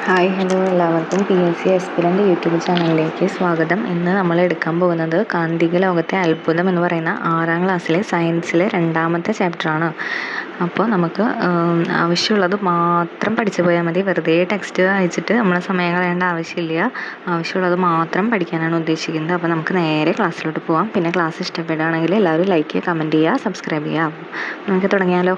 Hi hello എല്ലാവർക്കും PSC aspirant YouTube ചാനലിലേക്ക് സ്വാഗതം. ഇന്ന് നമ്മൾ എടുക്കാൻ പോകുന്നത് കാന്തിക ലോകത്തെ അത്ഭുതം എന്ന് പറയുന്ന 6ാം ക്ലാസ്സിലെ സയൻസിലെ 2ാമത്തെ ചാപ്റ്ററാണ്. അപ്പോൾ നമുക്ക് ആവശ്യമുള്ളത് മാത്രം പഠിച്ചു പോയാൽ മതി. വെറുതെ ടെക്സ്റ്റ് വായിച്ചിട്ട് നമ്മൾ സമയം കളയേണ്ട ആവശ്യമില്ല. ആവശ്യമുള്ളത് മാത്രം പഠിക്കാനാണ് ഉദ്ദേശിക്കുന്നത്. അപ്പോൾ നമുക്ക് നേരെ ക്ലാസ്സിലോട്ട് പോകാം. പിന്നെ ക്ലാസ് ഇഷ്ടപ്പെടുകയാണെങ്കിൽ എല്ലാവരും ലൈക്ക് ചെയ്യുക, കമൻറ്റ് ചെയ്യുക, സബ്സ്ക്രൈബ് ചെയ്യുക. നമുക്ക് തുടങ്ങിയാലോ?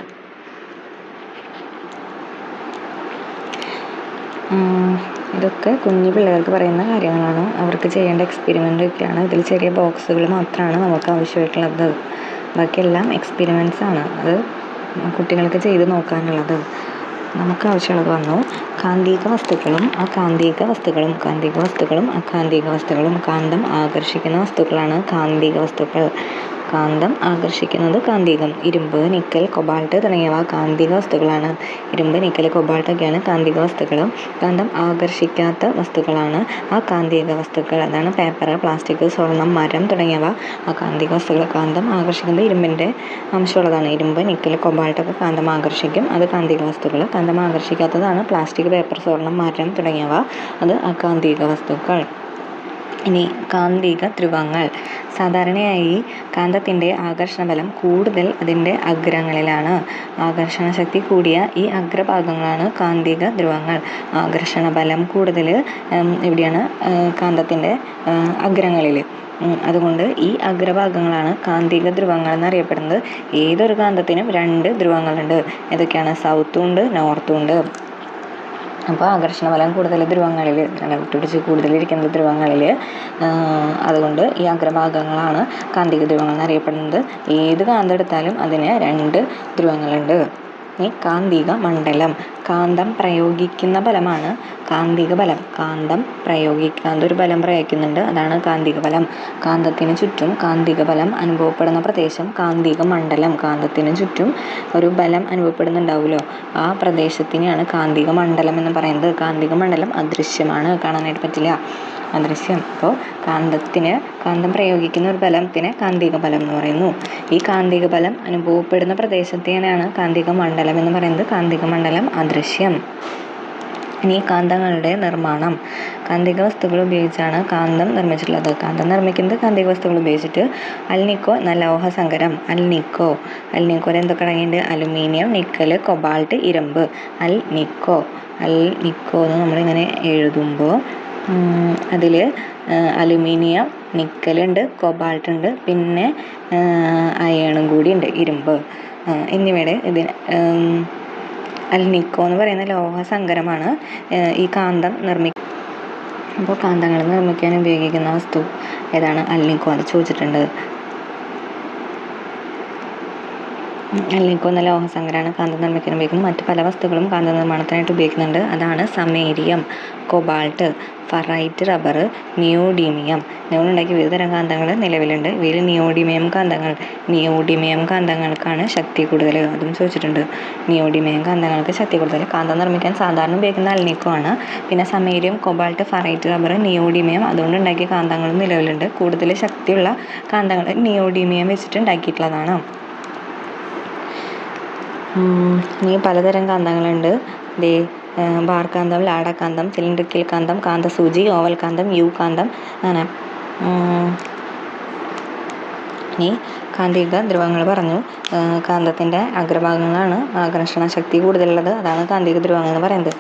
ഇതൊക്കെ കുഞ്ഞു പിള്ളേർക്ക് പറയുന്ന കാര്യങ്ങളാണ്. അവർക്ക് ചെയ്യേണ്ട എക്സ്പെരിമെൻ്റൊക്കെയാണ്. ഇതിൽ ചെറിയ ബോക്സുകൾ മാത്രമാണ് നമുക്ക് ആവശ്യമായിട്ടുള്ളത്. ബാക്കിയെല്ലാം എക്സ്പെരിമെൻറ്റ്സ് ആണ്. അത് കുട്ടികൾക്ക് ചെയ്ത് നോക്കാനുള്ളത്. നമുക്ക് ആവശ്യമുള്ളത് വന്നു. കാന്തിക വസ്തുക്കളും അകാന്തിക വസ്തുക്കളും. കാന്തിക വസ്തുക്കളും അകാന്തിക വസ്തുക്കളും. കാന്തം ആകർഷിക്കുന്ന വസ്തുക്കളാണ് കാന്തിക വസ്തുക്കൾ. കാന്തം ആകർഷിക്കുന്നത് കാന്തികം. ഇരുമ്പ്, നിക്കൽ, കൊബാൾട്ട് തുടങ്ങിയവ കാന്തിക വസ്തുക്കളാണ്. ഇരുമ്പ്, നിക്കൽ, കൊബാൾട്ടൊക്കെയാണ് കാന്തിക വസ്തുക്കൾ. കാന്തം ആകർഷിക്കാത്ത വസ്തുക്കളാണ് അകാന്തിക വസ്തുക്കൾ. അതാണ് പേപ്പർ, പ്ലാസ്റ്റിക്, സ്വർണം, മരം തുടങ്ങിയവ അകാന്തിക വസ്തുക്കൾ. കാന്തം ആകർഷിക്കുന്നത് ഇരുമ്പിൻ്റെ അംശമുള്ളതാണ്. ഇരുമ്പ്, നിക്കൽ, കൊബാൾട്ടൊക്കെ കാന്തം ആകർഷിക്കും. അത് കാന്തിക വസ്തുക്കൾ. കാന്തം ആകർഷിക്കാത്തതാണ് പ്ലാസ്റ്റിക്, പേപ്പർ, സ്വർണം, മരം തുടങ്ങിയവ. അത് അകാന്തിക വസ്തുക്കൾ. ഇനി കാന്തിക ധ്രുവങ്ങൾ. സാധാരണയായി കാന്തത്തിൻ്റെ ആകർഷണബലം കൂടുതൽ അതിൻ്റെ അഗ്രങ്ങളിലാണ്. ആകർഷണശക്തി കൂടിയ ഈ അഗ്രഭാഗങ്ങളാണ് കാന്തിക ധ്രുവങ്ങൾ. ആകർഷണബലം കൂടുതൽ എവിടെയാണ്? കാന്തത്തിൻ്റെ അഗ്രങ്ങളിൽ. അതുകൊണ്ട് ഈ അഗ്രഭാഗങ്ങളാണ് കാന്തിക ധ്രുവങ്ങൾ എന്നറിയപ്പെടുന്നത്. ഏതൊരു കാന്തത്തിനും 2 ധ്രുവങ്ങളുണ്ട്. ഏതൊക്കെയാണ്? സൗത്തും ഉണ്ട്, നോർത്തും ഉണ്ട്. അപ്പോൾ ആകർഷണബലം കൂടുതൽ ധ്രുവങ്ങളിൽ, വിട്ടുപിടിച്ച് കൂടുതലിരിക്കുന്ന ധ്രുവങ്ങളിൽ. അതുകൊണ്ട് ഈ അഗ്രഭാഗങ്ങളാണ് കാന്തിക ധ്രുവങ്ങൾ എന്നറിയപ്പെടുന്നത്. ഏത് കാന്തം എടുത്താലും അതിന് 2 ധ്രുവങ്ങളുണ്ട്. ഈ കാന്തിക മണ്ഡലം. കാന്തം പ്രയോഗിക്കുന്ന ബലമാണ് കാന്തിക ബലം. കാന്തം ഒരു ബലം പ്രയോഗിക്കുന്നുണ്ട്, അതാണ് കാന്തിക ബലം. കാന്തത്തിന് ചുറ്റും കാന്തിക ബലം അനുഭവപ്പെടുന്ന പ്രദേശം കാന്തിക മണ്ഡലം. കാന്തത്തിന് ചുറ്റും ഒരു ബലം അനുഭവപ്പെടുന്നുണ്ടാവുമല്ലോ, ആ പ്രദേശത്തിനെയാണ് കാന്തിക മണ്ഡലം എന്ന് പറയുന്നത്. കാന്തിക മണ്ഡലം അദൃശ്യമാണ്, കാണാനായിട്ട് പറ്റില്ല, അദൃശ്യം. അപ്പോൾ കാന്തം പ്രയോഗിക്കുന്ന ഒരു ബലത്തിന് കാന്തിക ബലം എന്ന് പറയുന്നു. ഈ കാന്തിക ബലം അനുഭവപ്പെടുന്ന പ്രദേശത്തെയാണ് കാന്തിക മണ്ഡലം എന്ന് പറയുന്നത്. കാന്തിക മണ്ഡലം അദൃശ്യം. ഇനി കാന്തങ്ങളുടെ നിർമ്മാണം. കാന്തിക വസ്തുക്കൾ ഉപയോഗിച്ചാണ് കാന്തം നിർമ്മിച്ചിട്ടുള്ളത്. കാന്തം നിർമ്മിക്കുന്നത് കാന്തിക വസ്തുക്കൾ ഉപയോഗിച്ചിട്ട്. അൽനിക്കോ എന്ന ലോഹസങ്കരം. അൽനിക്കോയിൽ എന്തൊക്കെ അടങ്ങിയിട്ടുണ്ട്? അലുമിനിയം, നിക്കൽ, കൊബാൾട്ട്, ഇരുമ്പ്. അൽനിക്കോ എന്ന് നമ്മളിങ്ങനെ എഴുതുമ്പോൾ അതിൽ അലുമിനിയം, നിക്കലുണ്ട്, കൊബാൾട്ട് ഉണ്ട്, പിന്നെ അയണും കൂടി ഉണ്ട്, ഇരുമ്പ് എന്നിവയുടെ അൽനിക്കോ എന്ന് പറയുന്ന ലോഹസങ്കരമാണ് ഈ കാന്തം അപ്പോൾ കാന്തങ്ങൾ നിർമ്മിക്കാൻ ഉപയോഗിക്കുന്ന വസ്തു ഏതാണ്? അൽനിക്കോ. അത് ചോദിച്ചിട്ടുണ്ട്. അൽനിക്കോ എന്ന ലോഹസങ്കരമാണ് കാന്തം നിർമ്മിക്കാൻ ഉപയോഗിക്കുന്നത്. മറ്റ് പല വസ്തുക്കളും കാന്ത നിർമ്മാണത്തിനായിട്ട് ഉപയോഗിക്കുന്നുണ്ട്. അതാണ് സമേരിയം, കൊബാൾട്ട്, ഫെറൈറ്റ്, റബ്ബർ, നിയോഡീമിയം. ഉണ്ടാക്കിയ വിവിധതരം കാന്തങ്ങൾ നിലവിലുണ്ട്. ഇവയിൽ നിയോഡീമിയം കാന്തങ്ങൾക്കാണ് ശക്തി കൂടുതൽ. അതും ചോദിച്ചിട്ടുണ്ട്. നിയോഡീമിയം കാന്തങ്ങൾക്ക് ശക്തി കൂടുതൽ. കാന്തം നിർമ്മിക്കാൻ സാധാരണ ഉപയോഗിക്കുന്ന അൽനിക്കോ ആണ്. പിന്നെ സമേരിയം, കൊബാൾട്ട്, ഫെറൈറ്റ്, റബ്ബർ, നിയോഡീമിയം അതുകൊണ്ട് ഉണ്ടാക്കിയ കാന്തങ്ങളും നിലവിലുണ്ട്. കൂടുതൽ ശക്തിയുള്ള കാന്തങ്ങൾ നിയോഡീമിയം വെച്ചിട്ട് ഉണ്ടാക്കിയിട്ടുള്ളതാണ്. ഇനി പലതരം കാന്തങ്ങളുണ്ട്. ബാർ കാന്തം, ലാടകാന്തം, സിലിണ്ടറിക്കൽ കാന്തം, കാന്തസൂചി, ഓവൽ കാന്തം, യു കാന്തം, അങ്ങനെ. ഇനി കാന്തിക ധ്രുവങ്ങൾ പറഞ്ഞു. കാന്തത്തിൻ്റെ അഗ്രഭാഗങ്ങളാണ് ആകർഷണ ശക്തി കൂടുതലുള്ളത്, അതാണ് കാന്തിക ധ്രുവങ്ങൾ എന്ന് പറയുന്നത്.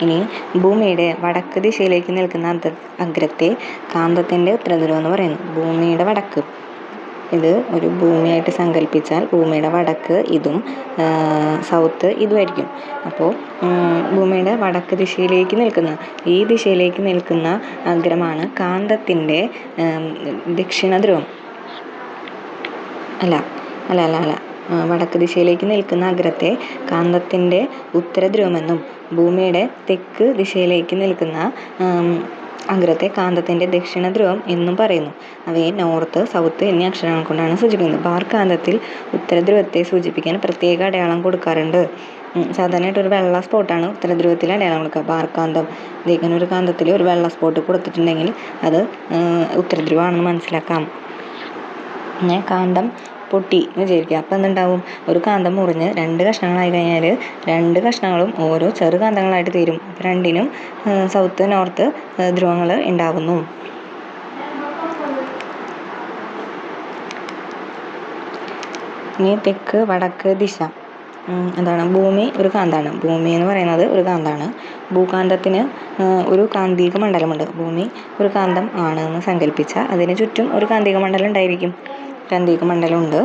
ഇനി ഭൂമിയുടെ വടക്ക് ദിശയിലേക്ക് നിൽക്കുന്ന അഗ്രത്തെ കാന്തത്തിൻ്റെ ഉത്തരധ്രുവം എന്ന് പറയുന്നു. ഭൂമിയുടെ വടക്ക്, ഇത് ഒരു ഭൂമിയായിട്ട് സങ്കല്പിച്ചാൽ ഭൂമിയുടെ വടക്ക് ഇതും സൗത്ത് ഇതുമായിരിക്കും. അപ്പോൾ ഭൂമിയുടെ വടക്ക് ദിശയിലേക്ക് നിൽക്കുന്ന അഗ്രമാണ് കാന്തത്തിൻ്റെ ദക്ഷിണ ധ്രുവം. വടക്ക് ദിശയിലേക്ക് നിൽക്കുന്ന അഗ്രത്തെ കാന്തത്തിൻ്റെ ഉത്തരധ്രുവമെന്നും ഭൂമിയുടെ തെക്ക് ദിശയിലേക്ക് നിൽക്കുന്ന അഗ്രത്തെ കാന്തത്തിൻ്റെ ദക്ഷിണ ധ്രുവം എന്നും പറയുന്നു. അവയെ നോർത്ത്, സൗത്ത് എന്നീ അക്ഷരങ്ങൾ കൊണ്ടാണ് സൂചിപ്പിക്കുന്നത്. ബാർ കാന്തത്തിൽ ഉത്തരധ്രുവത്തെ സൂചിപ്പിക്കാൻ പ്രത്യേക അടയാളം കൊടുക്കാറുണ്ട്. സാധാരണയായിട്ട് ഒരു വെള്ള സ്പോട്ടാണ് ഉത്തരധ്രുവത്തിൽ അടയാളം കൊടുക്കുക. ബാർ കാന്തം, ഒരു കാന്തത്തിൽ ഒരു വെള്ള സ്പോട്ട് കൊടുത്തിട്ടുണ്ടെങ്കിൽ അത് ഉത്തരധ്രുവമാണെന്ന് മനസ്സിലാക്കാം. പിന്നെ കാന്തം പൊട്ടി എന്ന് വിചാരിക്കുക. അപ്പോൾ എന്തുണ്ടാവും, ഒരു കാന്തം മുറിഞ്ഞ് 2 കഷ്ണങ്ങളായി കഴിഞ്ഞാൽ 2 കഷ്ണങ്ങളും ഓരോ ചെറു കാന്തങ്ങളായിട്ട് തീരും. അപ്പോൾ രണ്ടിനും സൗത്ത് നോർത്ത് ധ്രുവങ്ങൾ ഉണ്ടാകുന്നു. ഇനി തെക്ക് വടക്ക് ദിശ. എന്താണ്, ഭൂമി ഒരു കാന്താണ്. ഭൂമി എന്ന് പറയുന്നത് ഒരു കാന്താണ്. ഭൂകാന്തത്തിന് ഒരു കാന്തിക മണ്ഡലമുണ്ട്. ഭൂമി ഒരു കാന്തം ആണ് എന്ന് സങ്കല്പിച്ചാൽ അതിന് ചുറ്റും ഒരു കാന്തിക മണ്ഡലം ഉണ്ടായിരിക്കും. കാന്തിക മണ്ഡലമുണ്ട്.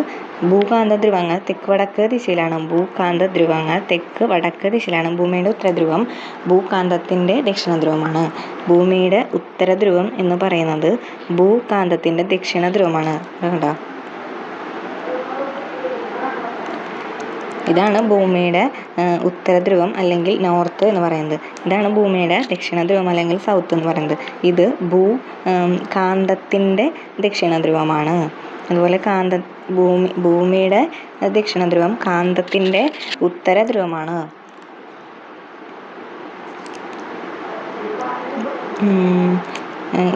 ഭൂകാന്ത ധ്രുവങ്ങൾ തെക്ക് വടക്ക് ദിശയിലാണ്. ഭൂകാന്ത ധ്രുവങ്ങൾ തെക്ക് വടക്ക് ദിശയിലാണ്. ഭൂമിയുടെ ഉത്തരധ്രുവം ഭൂകാന്തത്തിൻ്റെ ദക്ഷിണ ധ്രുവമാണ്. ഭൂമിയുടെ ഉത്തരധ്രുവം എന്ന് പറയുന്നത് ഭൂകാന്തത്തിൻ്റെ ദക്ഷിണ ധ്രുവമാണ്. കണ്ടോ, ഇതാണ് ഭൂമിയുടെ ഉത്തരധ്രുവം അല്ലെങ്കിൽ നോർത്ത് എന്ന് പറയുന്നത്. ഇതാണ് ഭൂമിയുടെ ദക്ഷിണ ധ്രുവം അല്ലെങ്കിൽ സൗത്ത് എന്ന് പറയുന്നത്. ഇത് കാന്തത്തിൻ്റെ ദക്ഷിണ ധ്രുവമാണ്. അതുപോലെ ഭൂമിയുടെ ദക്ഷിണ ധ്രുവം കാന്തത്തിൻ്റെ ഉത്തര ധ്രുവമാണ്.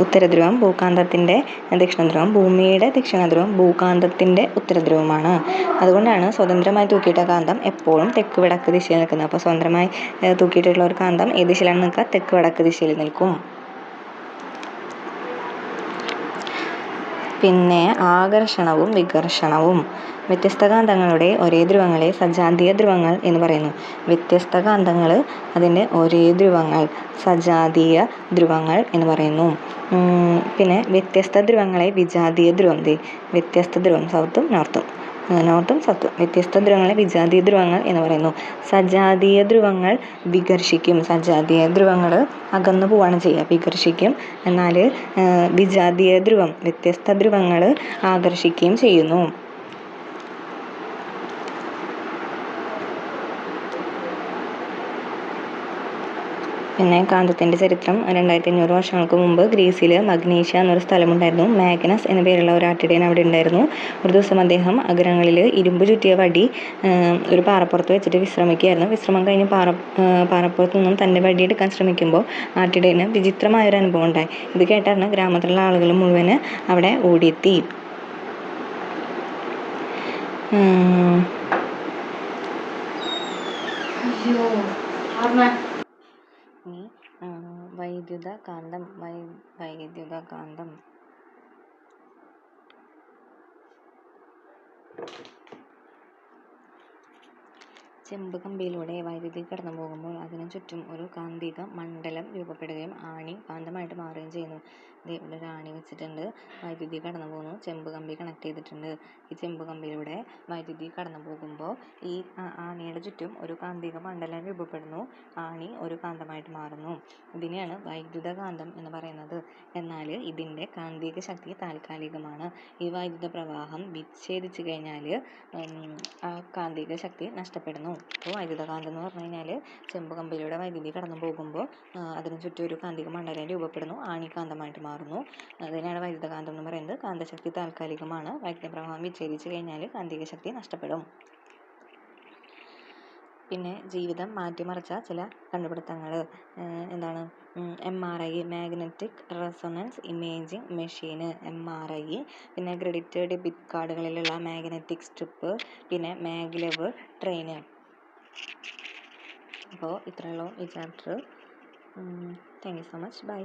ഉത്തരധ്രുവം ഭൂകാന്തത്തിൻ്റെ ദക്ഷിണധ്രുവം, ഭൂമിയുടെ ദക്ഷിണധ്രുവം ഭൂകാന്തത്തിൻ്റെ ഉത്തരധ്രുവമാണ്. അതുകൊണ്ടാണ് സ്വതന്ത്രമായി തൂക്കിയിട്ട കാന്തം എപ്പോഴും തെക്ക് വടക്ക് ദിശയിൽ നിൽക്കുന്നത്. അപ്പോൾ സ്വതന്ത്രമായി തൂക്കിയിട്ടുള്ള ഒരു കാന്തം ഏത് ദിശയിലാണ് നിൽക്കുക, തെക്ക് വടക്ക് ദിശയിൽ നിൽക്കും. പിന്നെ ആകർഷണവും വികർഷണവും. വ്യത്യസ്ത കാന്തങ്ങളുടെ ഒരേ ധ്രുവങ്ങളെ സജാതീയ ധ്രുവങ്ങൾ എന്ന് പറയുന്നു. വ്യത്യസ്ത കാന്തങ്ങൾ അതിൻ്റെ ഒരേ ധ്രുവങ്ങൾ സജാതീയ ധ്രുവങ്ങൾ എന്ന് പറയുന്നു. പിന്നെ വ്യത്യസ്ത ധ്രുവങ്ങളെ വിജാതീയ ധ്രുവം. വ്യത്യസ്ത ധ്രുവം സൗത്തും നോർത്തും സൗത്തും വ്യത്യസ്ത ധ്രുവങ്ങളെ വിജാതീയ ധ്രുവങ്ങൾ എന്ന് പറയുന്നു. സജാതീയ ധ്രുവങ്ങൾ വികർഷിക്കും. സജാതീയ ധ്രുവങ്ങൾ അകന്നു പോവാണ് ചെയ്യുക, വികർഷിക്കും. എന്നാൽ വിജാതീയ ധ്രുവം വ്യത്യസ്ത ധ്രുവങ്ങൾ ആകർഷിക്കുകയും ചെയ്യുന്നു. പിന്നെ കാന്തത്തിൻ്റെ ചരിത്രം 2500 വർഷങ്ങൾക്ക് മുമ്പ് ഗ്രീസിൽ മഗ്നീഷ്യ എന്നൊരു സ്ഥലമുണ്ടായിരുന്നു. മാഗ്നസ് എന്ന പേരുള്ള ഒരു ആട്ടിടയൻ അവിടെ ഉണ്ടായിരുന്നു. ഒരു ദിവസം അദ്ദേഹം അഗ്രങ്ങളിൽ ഇരുമ്പ് ചുറ്റിയ വടി ഒരു പാറപ്പുറത്ത് വെച്ചിട്ട് വിശ്രമിക്കുകയായിരുന്നു. വിശ്രമം കഴിഞ്ഞ് പാറപ്പുറത്ത് നിന്നും തൻ്റെ വടി എടുക്കാൻ ശ്രമിക്കുമ്പോൾ ആട്ടിടയന് വിചിത്രമായൊരു അനുഭവം ഉണ്ടായി. ഇത് കേട്ടാണ് ഗ്രാമത്തിലുള്ള ആളുകൾ മുഴുവൻ അവിടെ ഓടിയെത്തി. വൈദ്യുത കാന്തം. വൈദ്യുത കാന്തം ചെമ്പ് കമ്പിയിലൂടെ വൈദ്യുതി കടന്നു പോകുമ്പോൾ അതിനു ചുറ്റും ഒരു കാന്തിക മണ്ഡലം രൂപപ്പെടുകയും ആണി കാന്തമായിട്ട് മാറുകയും ചെയ്യുന്നു. ഇവിടെ ഒരു ആണി വെച്ചിട്ടുണ്ട്, വൈദ്യുതി കടന്നു പോകുന്നു, ചെമ്പ് കമ്പി കണക്ട് ചെയ്തിട്ടുണ്ട്. ഈ ചെമ്പ് കമ്പിയിലൂടെ വൈദ്യുതി കടന്നു പോകുമ്പോൾ ഈ ആണിയുടെ ചുറ്റും ഒരു കാന്തിക മണ്ഡലം രൂപപ്പെടുന്നു, ആണി ഒരു കാന്തമായിട്ട് മാറുന്നു. ഇതിനെയാണ് വൈദ്യുത കാന്തം എന്ന് പറയുന്നത്. എന്നാൽ ഇതിൻ്റെ കാന്തിക ശക്തി താൽക്കാലികമാണ്. ഈ വൈദ്യുത പ്രവാഹം വിച്ഛേദിച്ചു കഴിഞ്ഞാൽ ആ കാന്തിക ശക്തി നഷ്ടപ്പെടുന്നു. അപ്പോൾ വൈദ്യുതകാന്തം എന്ന് പറഞ്ഞു കഴിഞ്ഞാൽ ചെമ്പ് കമ്പിയിലൂടെ വൈദ്യുതി കടന്നു പോകുമ്പോൾ അതിന് ചുറ്റും ഒരു കാന്തിക മണ്ഡലം രൂപപ്പെടുന്നു, ആണി കാന്തമായിട്ട് മാറുന്നു. അതിനാണ് വൈദ്യുതകാന്തം എന്ന് പറയുന്നത്. കാന്തശക്തി താൽക്കാലികമാണ്. വൈദ്യുത പ്രവാഹം വിച്ഛേദിച്ചു കഴിഞ്ഞാൽ കാന്തിക ശക്തി നഷ്ടപ്പെടും. പിന്നെ ജീവിതം മാറ്റിമറിച്ച ചില കണ്ടുപിടുത്തങ്ങൾ എന്താണ്, MRI magnetic resonance imaging machine, MRI, പിന്നെ ക്രെഡിറ്റ് ഡെബിറ്റ് കാർഡുകളിലുള്ള മാഗ്നറ്റിക് സ്ട്രിപ്പ്, പിന്നെ മാഗ്ലെവ് ട്രെയിന്. അപ്പോൾ ഇത്രയുള്ളൂ ഈ chapter. Thank you so much. By.